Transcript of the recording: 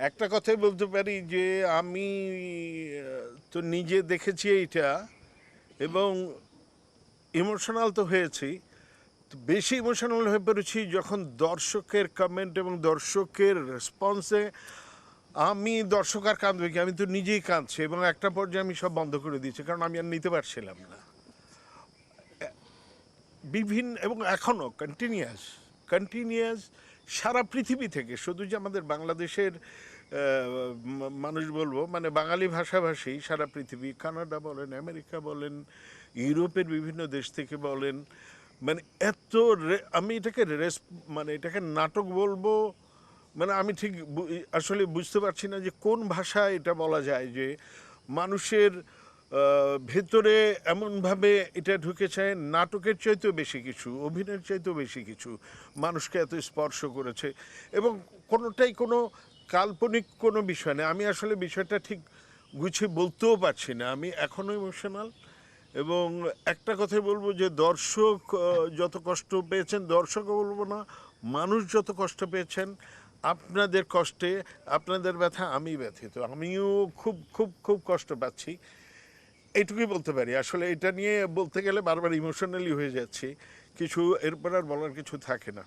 একটা কথাই বলতে পারি যে আমি তো নিজে দেখেছি এইটা, এবং ইমোশনাল তো হয়েছি। তো বেশি ইমোশনাল হয়ে পড়েছি যখন দর্শকের কমেন্ট এবং দর্শকের রেসপন্সে আমি দর্শক আর কাঁদবে কি, আমি তো নিজেই কাঁদছি, এবং একটা পর্যায়ে আমি সব বন্ধ করে দিয়েছি, কারণ আমি আর নিতে পারছিলাম না। বিভিন্ন এবং এখনও কন্টিনিউয়াস কন্টিনিউয়াস সারা পৃথিবী থেকে, শুধু যে আমাদের বাংলাদেশের মানুষ বলবো, মানে বাঙালি ভাষাভাষী সারা পৃথিবী, কানাডা বলেন, আমেরিকা বলেন, ইউরোপের বিভিন্ন দেশ থেকে বলেন, মানে এত আমি এটাকে মানে এটাকে নাটক বলবো, মানে আমি ঠিক আসলে বুঝতে পারছি না যে কোন ভাষায় এটা বলা যায় যে মানুষের ভেতরে এমনভাবে এটা ঢুকেছে, নাটকের চাইতেও বেশি কিছু, অভিনয়ের চাইতেও বেশি কিছু মানুষকে এত স্পর্শ করেছে। এবং কোনোটাই কোনো কাল্পনিক কোনো বিষয় না। আমি আসলে বিষয়টা ঠিক গুছিয়ে বলতেও পারছি না, আমি এখনও ইমোশনাল। এবং একটা কথাই বলবো যে দর্শক যত কষ্ট পেয়েছেন, দর্শকও বলবো না, মানুষ যত কষ্ট পেয়েছেন, আপনাদের কষ্টে, আপনাদের ব্যথা আমি ব্যথিত, আমিও খুব খুব খুব কষ্ট পাচ্ছি। এইটুকুই বলতে পারি। আসলে এটা নিয়ে বলতে গেলে বারবার ইমোশনালি হয়ে যাচ্ছি, কিছু এরপর আর বলার কিছু থাকে না।